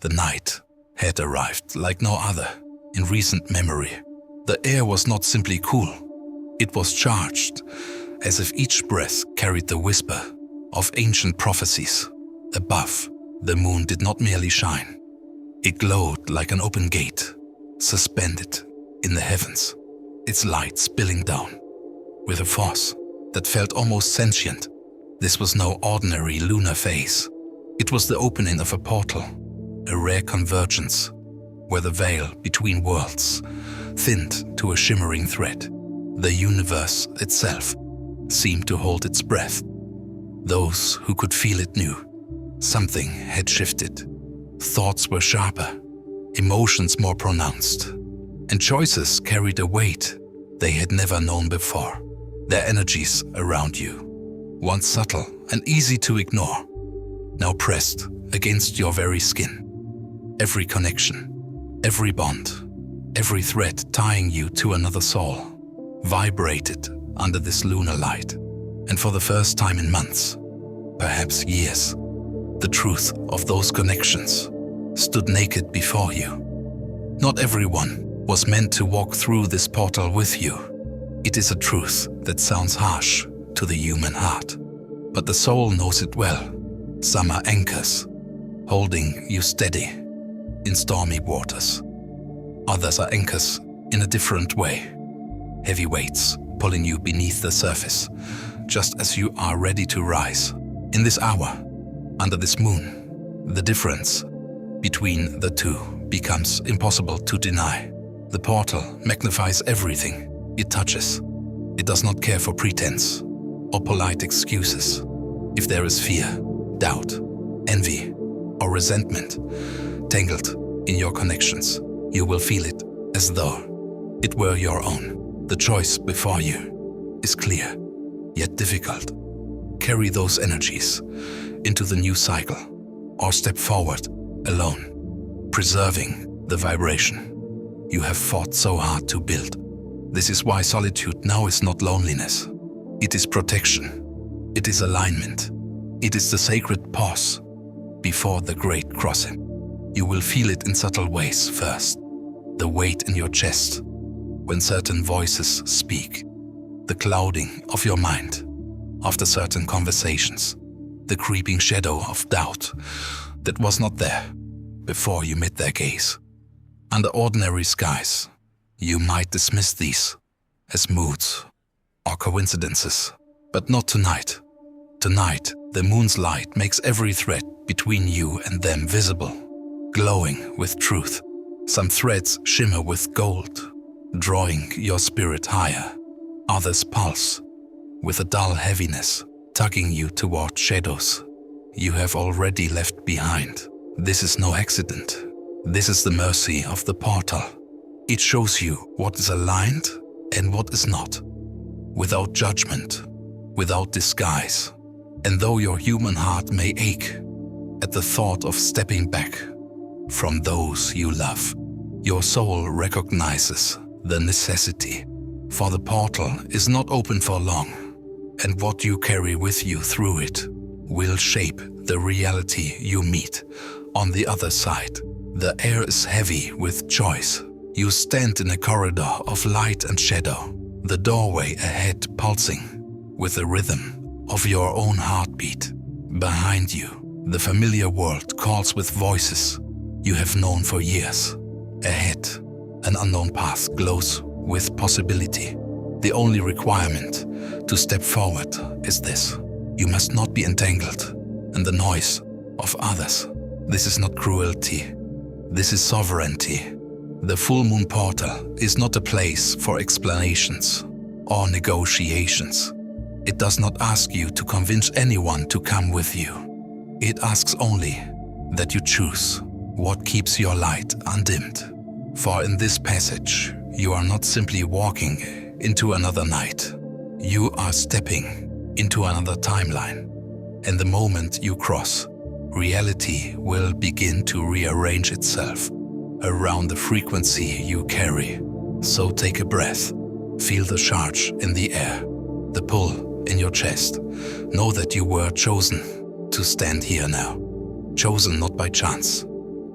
The night had arrived like no other in recent memory. The air was not simply cool, it was charged, as if each breath carried the whisper of ancient prophecies. Above, the moon did not merely shine. It glowed like an open gate, suspended in the heavens, its light spilling down with a force that felt almost sentient. This was no ordinary lunar phase. It was the opening of a portal, a rare convergence, where the veil between worlds thinned to a shimmering thread. The universe itself seemed to hold its breath. Those who could feel it knew something had shifted. Thoughts were sharper, emotions more pronounced, and choices carried a weight they had never known before. Their energies around you, once subtle and easy to ignore, now pressed against your very skin. Every connection, every bond, every thread tying you to another soul vibrated under this lunar light. And for the first time in months, perhaps years, the truth of those connections stood naked before you. Not everyone was meant to walk through this portal with you. It is a truth that sounds harsh to the human heart, but the soul knows it well. Some are anchors, holding you steady in stormy waters. Others are anchors in a different way, heavy weights pulling you beneath the surface, just as you are ready to rise. In this hour, under this moon, the difference between the two becomes impossible to deny. The portal magnifies everything it touches. It does not care for pretense or polite excuses. If there is fear, doubt, envy, or resentment tangled in your connections, you will feel it as though it were your own. The choice before you is clear, yet difficult. Carry those energies into the new cycle, or step forward alone, preserving the vibration you have fought so hard to build. This is why solitude now is not loneliness. It is protection. It is alignment. It is the sacred pause before the great crossing. You will feel it in subtle ways first. The weight in your chest when certain voices speak. The clouding of your mind after certain conversations. The creeping shadow of doubt that was not there before you met their gaze. Under ordinary skies, you might dismiss these as moods or coincidences, but not tonight. Tonight, the moon's light makes every thread between you and them visible, glowing with truth. Some threads shimmer with gold, drawing your spirit higher. Others pulse with a dull heaviness, tugging you toward shadows you have already left behind. This is no accident. This is the mercy of the portal. It shows you what is aligned and what is not, without judgment, without disguise. And though your human heart may ache at the thought of stepping back from those you love, your soul recognizes the necessity, for the portal is not open for long, and what you carry with you through it will shape the reality you meet on the other side. The air is heavy with choice. You stand in a corridor of light and shadow, the doorway ahead pulsing with the rhythm of your own heartbeat. Behind you, the familiar world calls with voices you have known for years. Ahead, an unknown path glows with possibility. The only requirement to step forward is this: you must not be entangled in the noise of others. This is not cruelty. This is sovereignty. The full moon portal is not a place for explanations or negotiations. It does not ask you to convince anyone to come with you. It asks only that you choose what keeps your light undimmed. For in this passage, you are not simply walking into another night. You are stepping into another timeline. And the moment you cross, reality will begin to rearrange itself around the frequency you carry. So take a breath. Feel the charge in the air, the pull in your chest. Know that you were chosen to stand here now. Chosen not by chance,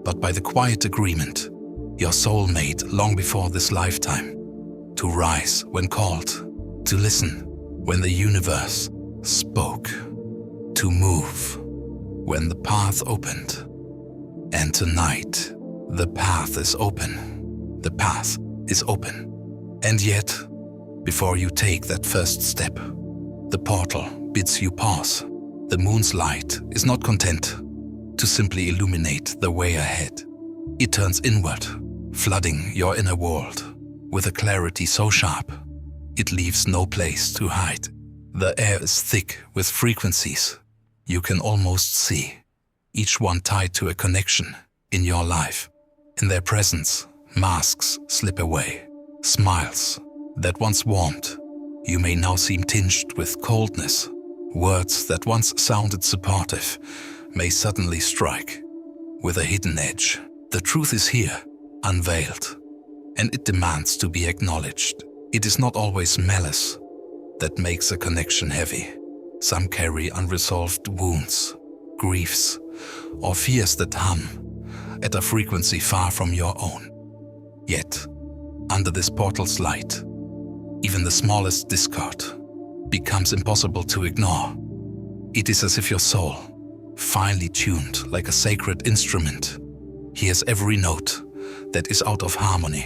but by the quiet agreement your soul made long before this lifetime, to rise when called, to listen when the universe spoke, to move when the path opened. And tonight, the path is open. The path is open. And yet, before you take that first step, the portal bids you pause. The moon's light is not content to simply illuminate the way ahead. It turns inward, flooding your inner world with a clarity so sharp, it leaves no place to hide. The air is thick with frequencies you can almost see, each one tied to a connection in your life. In their presence, masks slip away. Smiles that once warmed you may now seem tinged with coldness. Words that once sounded supportive may suddenly strike with a hidden edge. The truth is here, unveiled, and it demands to be acknowledged. It is not always malice that makes a connection heavy. Some carry unresolved wounds, griefs, or fears that hum at a frequency far from your own. Yet, under this portal's light, even the smallest discord becomes impossible to ignore. It is as if your soul, finely tuned like a sacred instrument, hears every note that is out of harmony.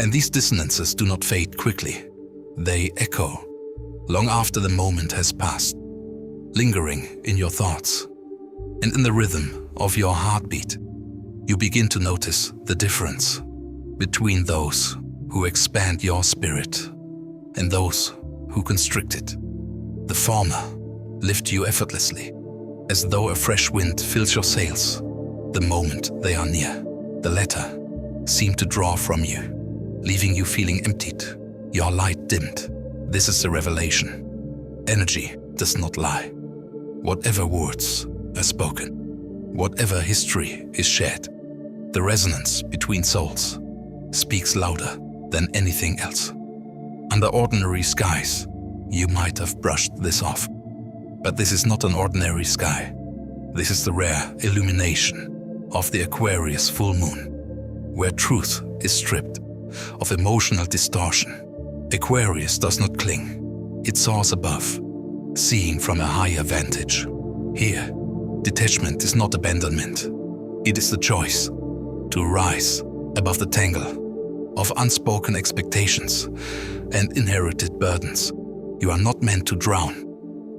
And these dissonances do not fade quickly. They echo long after the moment has passed, lingering in your thoughts. And in the rhythm of your heartbeat, you begin to notice the difference between those who expand your spirit and those who constrict it. The former lift you effortlessly, as though a fresh wind fills your sails the moment they are near. The latter seem to draw from you, leaving you feeling emptied, your light dimmed. This is the revelation. Energy does not lie. Whatever words are spoken, whatever history is shared, the resonance between souls speaks louder than anything else. Under ordinary skies, you might have brushed this off. But this is not an ordinary sky. This is the rare illumination of the Aquarius full moon, where truth is stripped of emotional distortion. Aquarius does not cling. It soars above, seeing from a higher vantage. Here, detachment is not abandonment. It is the choice to rise above the tangle of unspoken expectations and inherited burdens. You are not meant to drown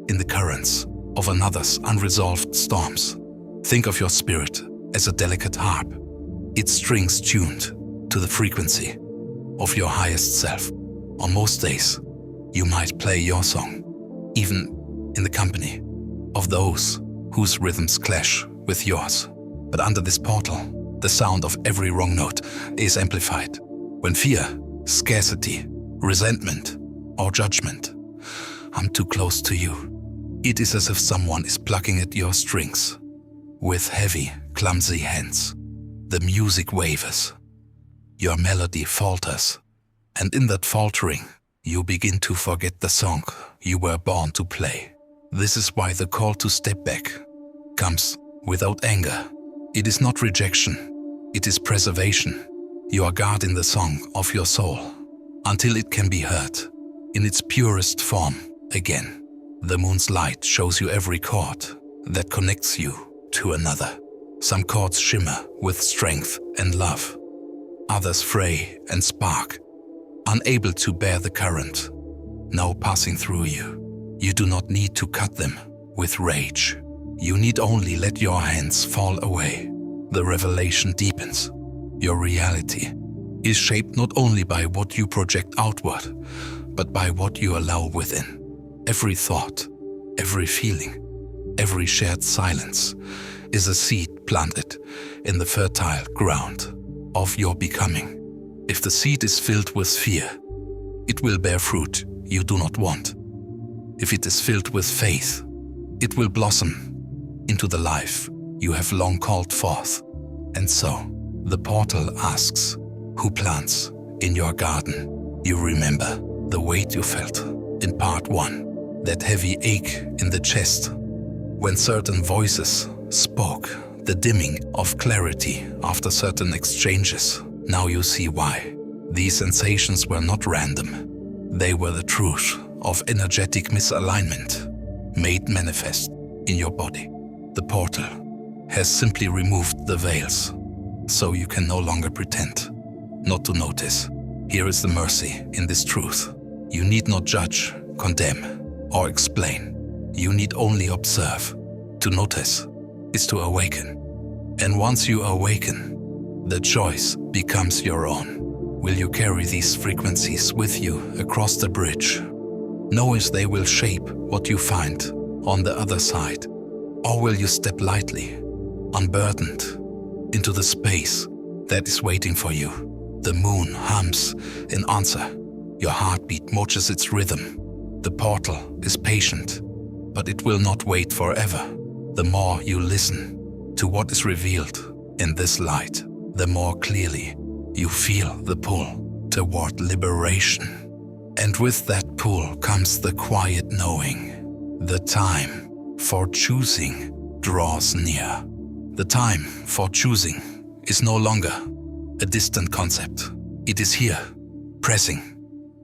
in the currents of another's unresolved storms. Think of your spirit as a delicate harp, its strings tuned to the frequency of your highest self. On most days, you might play your song, even in the company of those whose rhythms clash with yours. But under this portal, the sound of every wrong note is amplified. When fear, scarcity, resentment, or judgment I'm too close to you, it is as if someone is plucking at your strings with heavy, clumsy hands. The music wavers, your melody falters, and in that faltering, you begin to forget the song you were born to play. This is why the call to step back comes without anger. It is not rejection, it is preservation. You are guarding the song of your soul until it can be heard in its purest form again. The moon's light shows you every chord that connects you to another. Some chords shimmer with strength and love. Others fray and spark, unable to bear the current now passing through you. You do not need to cut them with rage. You need only let your hands fall away. The revelation deepens. Your reality is shaped not only by what you project outward, but by what you allow within. Every thought, every feeling, every shared silence is a seed planted in the fertile ground of your becoming. If the seed is filled with fear, it will bear fruit you do not want. If it is filled with faith, it will blossom into the life you have long called forth. And so, the portal asks, who plants in your garden? You remember the weight you felt in part 1, that heavy ache in the chest when certain voices spoke the dimming of clarity after certain exchanges. Now you see why. These sensations were not random. They were the truth of energetic misalignment made manifest in your body. The portal has simply removed the veils, so you can no longer pretend not to notice. Here is the mercy in this truth. You need not judge, condemn, or explain. You need only observe. To notice is to awaken. And once you awaken, the choice becomes your own. Will you carry these frequencies with you across the bridge? Know as they will shape what you find on the other side. Or will you step lightly, unburdened, into the space that is waiting for you? The moon hums in answer. Your heartbeat matches its rhythm. The portal is patient, but it will not wait forever. The more you listen to what is revealed in this light, the more clearly you feel the pull toward liberation. And with that pull comes the quiet knowing. The time for choosing draws near. The time for choosing is no longer a distant concept. It is here, pressing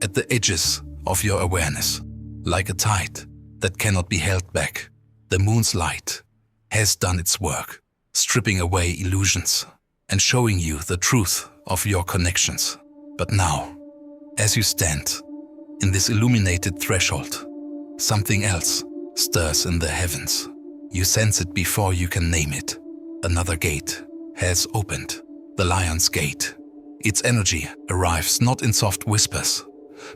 at the edges of your awareness, like a tide that cannot be held back. The moon's light has done its work, stripping away illusions and showing you the truth of your connections. But now, as you stand in this illuminated threshold, something else stirs in the heavens. You sense it before you can name it. Another gate has opened, the Lion's Gate. Its energy arrives not in soft whispers,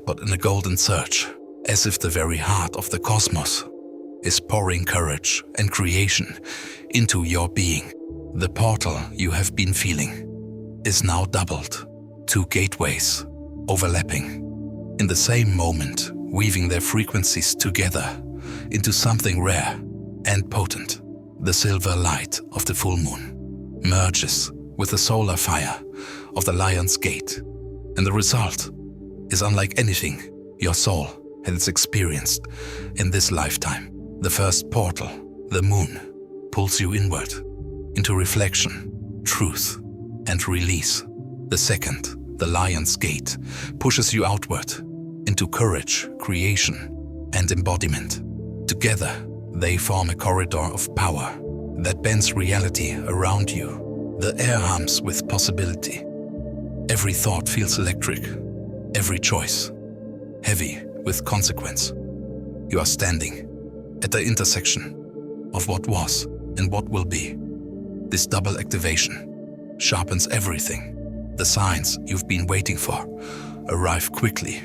but in a golden surge, as if the very heart of the cosmos is pouring courage and creation into your being. The portal you have been feeling is now doubled. Two gateways overlapping in the same moment, weaving their frequencies together into something rare and potent. The silver light of the full moon merges with the solar fire of the Lion's Gate, and the result is unlike anything your soul has experienced in this lifetime. The first portal, the moon, pulls you inward into reflection, truth, and release. The second, the Lion's Gate, pushes you outward into courage, creation, and embodiment. Together, they form a corridor of power that bends reality around you. The air hums with possibility. Every thought feels electric, every choice heavy with consequence. You are standing at the intersection of what was and what will be. This double activation sharpens everything. The signs you've been waiting for arrive quickly,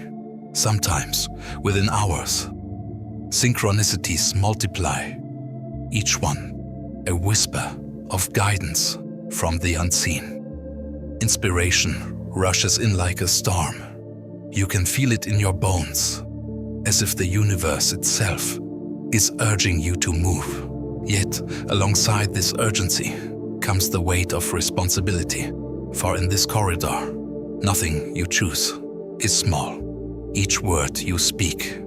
sometimes within hours. Synchronicities multiply, each one a whisper of guidance from the unseen. Inspiration rushes in like a storm. You can feel it in your bones, as if the universe itself is urging you to move. Yet, alongside this urgency comes the weight of responsibility. For in this corridor, nothing you choose is small. Each word you speak,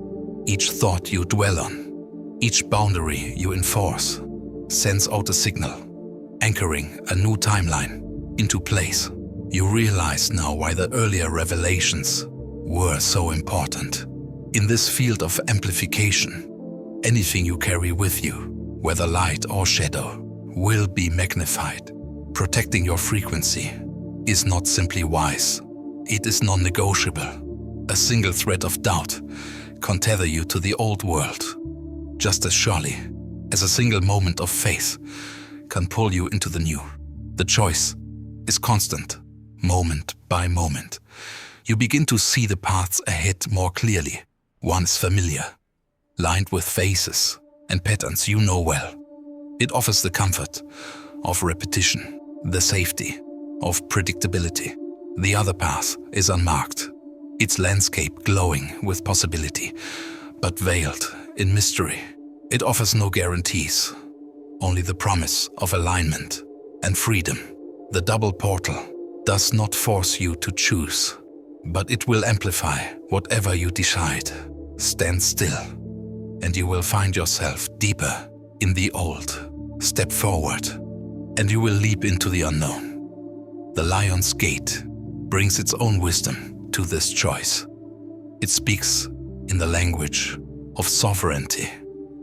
each thought you dwell on, each boundary you enforce, sends out a signal, anchoring a new timeline into place. You realize now why the earlier revelations were so important. In this field of amplification, anything you carry with you, whether light or shadow, will be magnified. Protecting your frequency is not simply wise, it is non-negotiable. A single thread of doubt can tether you to the old world, just as surely as a single moment of faith can pull you into the new. The choice is constant, moment by moment. You begin to see the paths ahead more clearly. One is familiar, lined with faces and patterns you know well. It offers the comfort of repetition, the safety of predictability. The other path is unmarked, its landscape glowing with possibility, but veiled in mystery. It offers no guarantees, only the promise of alignment and freedom. The double portal does not force you to choose, but it will amplify whatever you decide. Stand still, and you will find yourself deeper in the old. Step forward, and you will leap into the unknown. The lion's gate brings its own wisdom to this choice. It speaks in the language of sovereignty,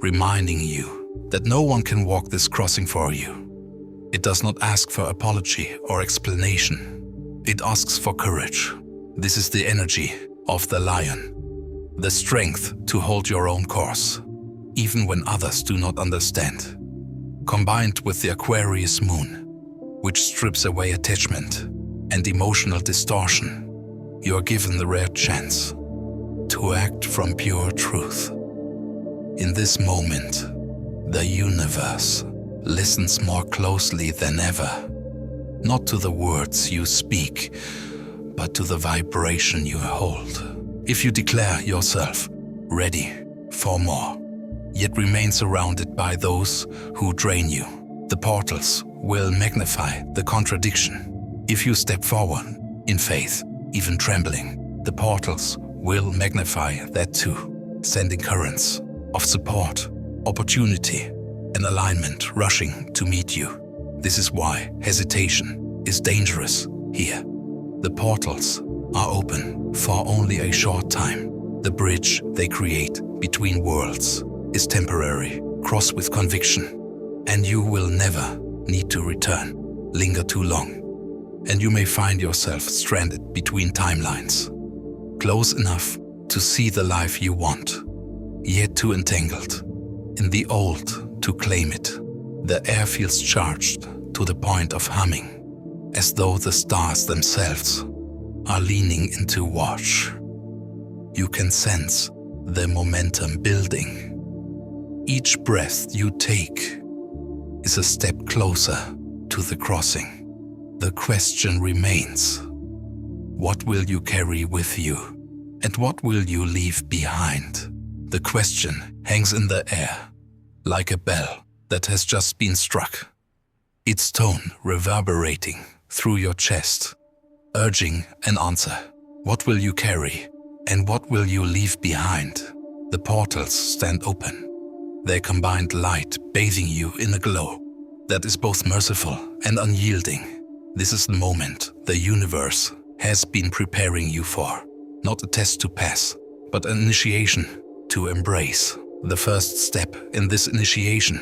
reminding you that no one can walk this crossing for you. It does not ask for apology or explanation. It asks for courage. This is the energy of the lion, the strength to hold your own course, even when others do not understand. Combined with the Aquarius moon, which strips away attachment and emotional distortion, you are given the rare chance to act from pure truth. In this moment, the universe listens more closely than ever, not to the words you speak, but to the vibration you hold. If you declare yourself ready for more, yet remain surrounded by those who drain you, the portals will magnify the contradiction. If you step forward in faith, even trembling, the portals will magnify that too, sending currents of support, opportunity, and alignment rushing to meet you. This is why hesitation is dangerous here. The portals are open for only a short time. The bridge they create between worlds is temporary. Cross with conviction, and you will never need to return. Linger too long, and you may find yourself stranded between timelines. Close enough to see the life you want, yet too entangled in the old to claim it. The air feels charged to the point of humming, as though the stars themselves are leaning into watch. You can sense the momentum building. Each breath you take is a step closer to the crossing. The question remains, what will you carry with you, and what will you leave behind? The question hangs in the air, like a bell that has just been struck, its tone reverberating through your chest, urging an answer. What will you carry, and what will you leave behind? The portals stand open, their combined light bathing you in a glow that is both merciful and unyielding. This is the moment the universe has been preparing you for, not a test to pass, but an initiation to embrace. The first step in this initiation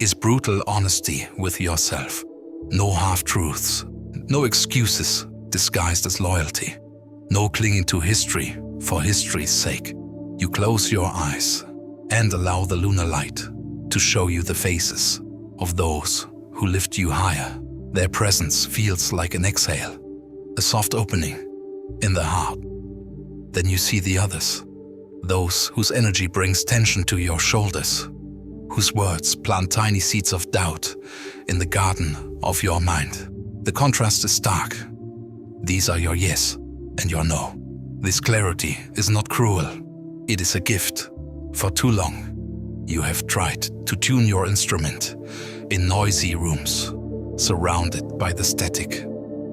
is brutal honesty with yourself. No half-truths, no excuses disguised as loyalty, no clinging to history for history's sake. You close your eyes and allow the lunar light to show you the faces of those who lift you higher. Their presence feels like an exhale, a soft opening in the heart. Then you see the others, those whose energy brings tension to your shoulders, whose words plant tiny seeds of doubt in the garden of your mind. The contrast is stark. These are your yes and your no. This clarity is not cruel. It is a gift. For too long, you have tried to tune your instrument in noisy rooms, surrounded by the static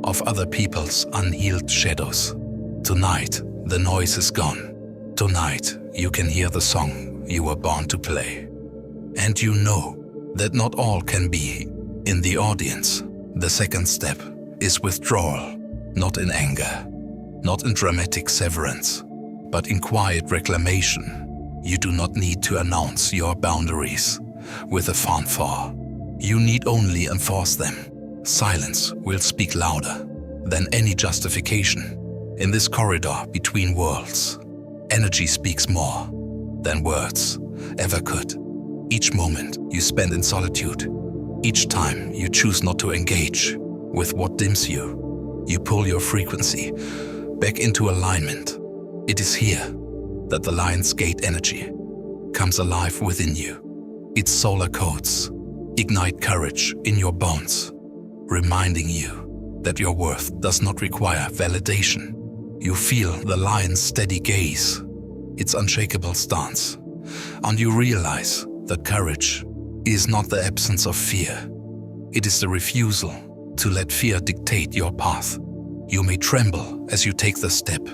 of other people's unhealed shadows. Tonight, the noise is gone. Tonight, you can hear the song you were born to play. And you know that not all can be in the audience. The second step is withdrawal, not in anger, not in dramatic severance, but in quiet reclamation. You do not need to announce your boundaries with a fanfare. You need only enforce them. Silence will speak louder than any justification. In this corridor between worlds, energy speaks more than words ever could. Each moment you spend in solitude, each time you choose not to engage with what dims you, you pull your frequency back into alignment. It is here that the lion's gate energy comes alive within you. Its solar codes ignite courage in your bones, reminding you that your worth does not require validation. You feel the lion's steady gaze, its unshakable stance, and you realize that courage is not the absence of fear. It is the refusal to let fear dictate your path. You may tremble as you take the step,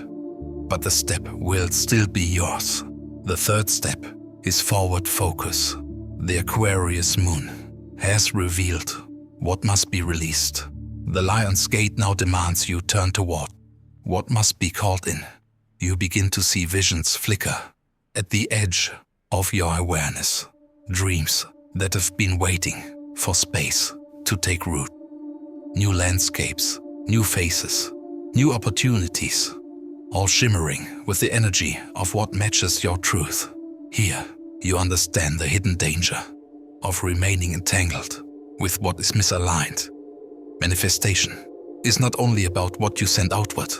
but the step will still be yours. The third step is forward focus. The Aquarius moon has revealed What must be released? The lion's gate now demands you turn toward. What must be called in? You begin to see visions flicker at the edge of your awareness. Dreams that have been waiting for space to take root. New landscapes, new faces, new opportunities, all shimmering with the energy of what matches your truth. Here, you understand the hidden danger of remaining entangled with what is misaligned. Manifestation is not only about what you send outward,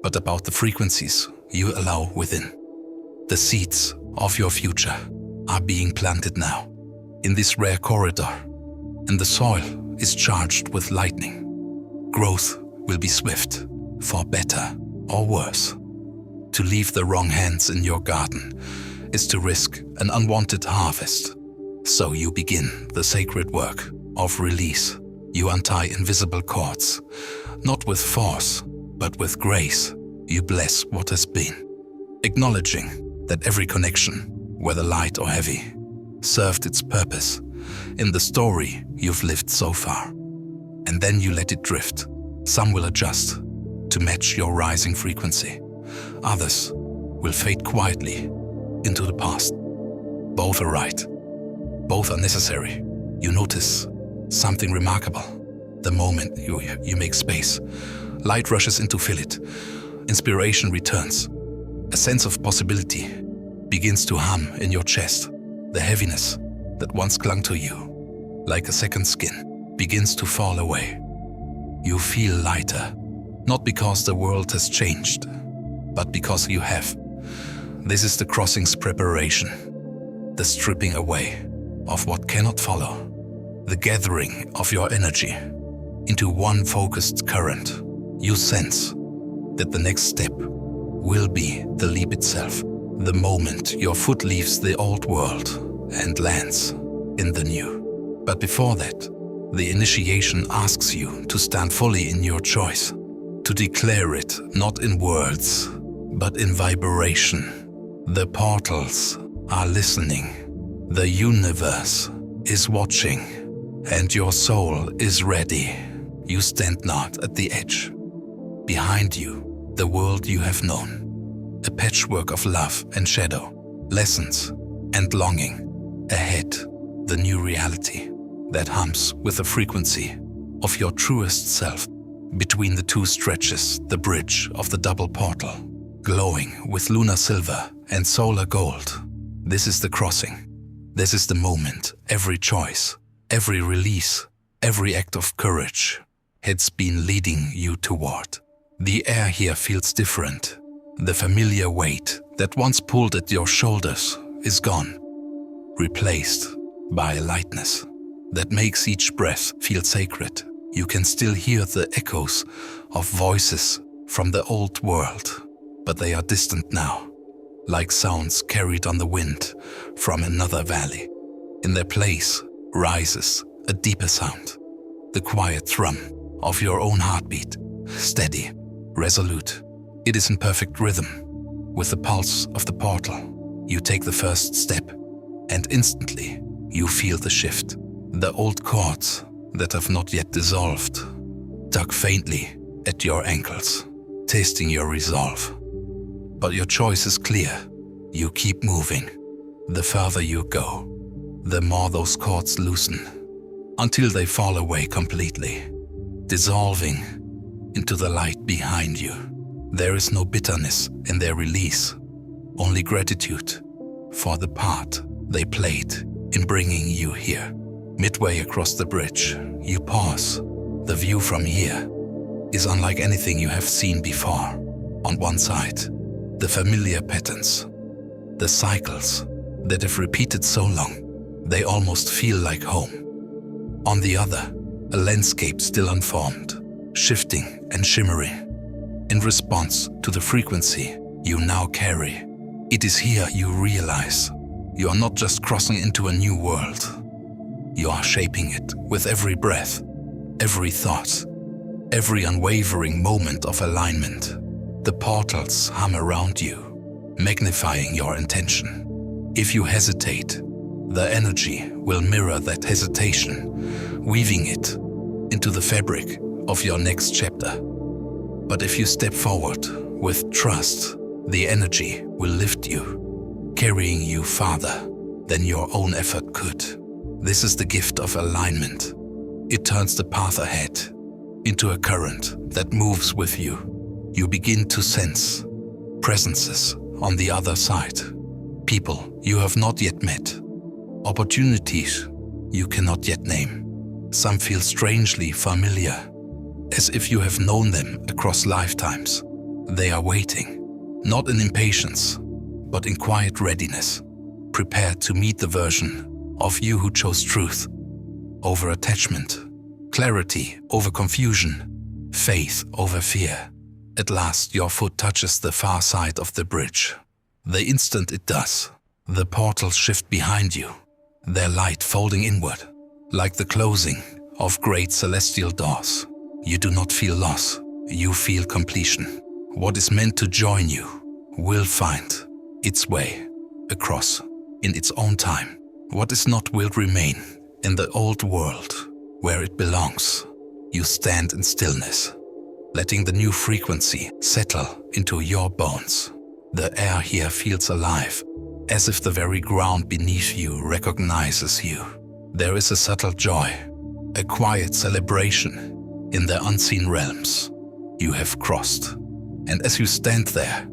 but about the frequencies you allow within. The seeds of your future are being planted now in this rare corridor, and the soil is charged with lightning. Growth will be swift, for better or worse. To leave the wrong hands in your garden is to risk an unwanted harvest. So you begin the sacred work of release. You untie invisible cords, not with force, but with grace. You bless what has been, acknowledging that every connection, whether light or heavy, served its purpose in the story you've lived so far. And then you let it drift. Some will adjust to match your rising frequency. Others will fade quietly into the past. Both are right. Both are necessary. You notice something remarkable. The moment you make space, light rushes in to fill it. Inspiration returns. A sense of possibility begins to hum in your chest. The heaviness that once clung to you, like a second skin, begins to fall away. You feel lighter, not because the world has changed, but because you have. This is the crossing's preparation, the stripping away of what cannot follow, the gathering of your energy into one focused current. You sense that the next step will be the leap itself, the moment your foot leaves the old world and lands in the new. But before that, the initiation asks you to stand fully in your choice, to declare it not in words, but in vibration. The portals are listening, the universe is watching, and your soul is ready. You stand not at the edge. Behind you, the world you have known, a patchwork of love and shadow, lessons and longing. Ahead, the new reality that hums with the frequency of your truest self. Between the two stretches the bridge of the double portal, glowing with lunar silver and solar gold. This is the crossing. This is the moment every choice, every release, every act of courage has been leading you toward. The air here feels different. The familiar weight that once pulled at your shoulders is gone, replaced by a lightness that makes each breath feel sacred. You can still hear the echoes of voices from the old world, but they are distant now, like sounds carried on the wind from another valley. In their place rises a deeper sound, the quiet thrum of your own heartbeat, steady, resolute. It is in perfect rhythm with the pulse of the portal. You take the first step, and instantly you feel the shift. The old cords that have not yet dissolved tug faintly at your ankles, tasting your resolve. But your choice is clear. You keep moving. The further you go, the more those cords loosen, until they fall away completely, dissolving into the light behind you. There is no bitterness in their release, only gratitude for the part they played in bringing you here. Midway across the bridge, you pause. The view from here is unlike anything you have seen before. On one side, the familiar patterns, the cycles that have repeated so long, they almost feel like home. On the other, a landscape still unformed, shifting and shimmering in response to the frequency you now carry. It is here you realize you are not just crossing into a new world. You are shaping it with every breath, every thought, every unwavering moment of alignment. The portals hum around you, magnifying your intention. If you hesitate, the energy will mirror that hesitation, weaving it into the fabric of your next chapter. But if you step forward with trust, the energy will lift you, carrying you farther than your own effort could. This is the gift of alignment. It turns the path ahead into a current that moves with you. You begin to sense presences on the other side, people you have not yet met, opportunities you cannot yet name. Some feel strangely familiar, as if you have known them across lifetimes. They are waiting, not in impatience, but in quiet readiness, prepared to meet the version of you who chose truth over attachment, clarity over confusion, faith over fear. At last your foot touches the far side of the bridge. The instant it does, the portals shift behind you, their light folding inward, like the closing of great celestial doors. You do not feel loss, you feel completion. What is meant to join you will find its way across in its own time. What is not will remain in the old world where it belongs. You stand in stillness, letting the new frequency settle into your bones. The air here feels alive, as if the very ground beneath you recognizes you. There is a subtle joy, a quiet celebration in the unseen realms you have crossed. And as you stand there,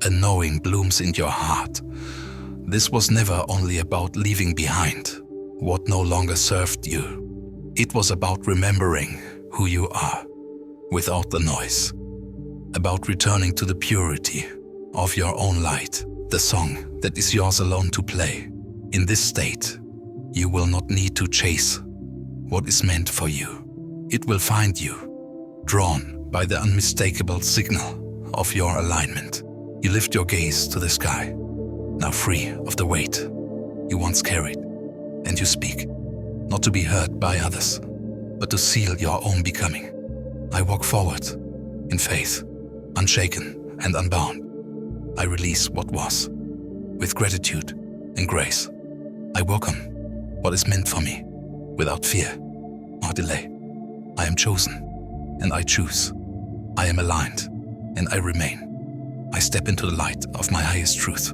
a knowing blooms in your heart. This was never only about leaving behind what no longer served you. It was about remembering who you are without the noise, about returning to the purity of your own light, the song that is yours alone to play. In this state, you will not need to chase what is meant for you. It will find you, drawn by the unmistakable signal of your alignment. You lift your gaze to the sky, now free of the weight you once carried, and you speak, not to be heard by others, but to seal your own becoming. I walk forward in faith, unshaken and unbound. I release what was, with gratitude and grace. I welcome what is meant for me, without fear or delay. I am chosen, and I choose. I am aligned, and I remain. I step into the light of my highest truth,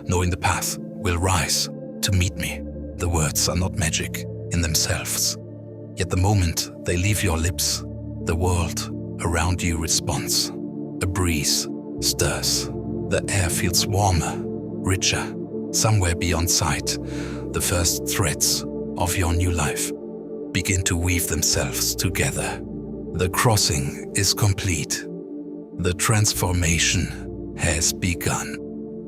knowing the path will rise to meet me. The words are not magic in themselves, yet the moment they leave your lips, the world around you responds. A breeze stirs. The air feels warmer, richer. Somewhere beyond sight, the first threads of your new life begin to weave themselves together. The crossing is complete. The transformation has begun.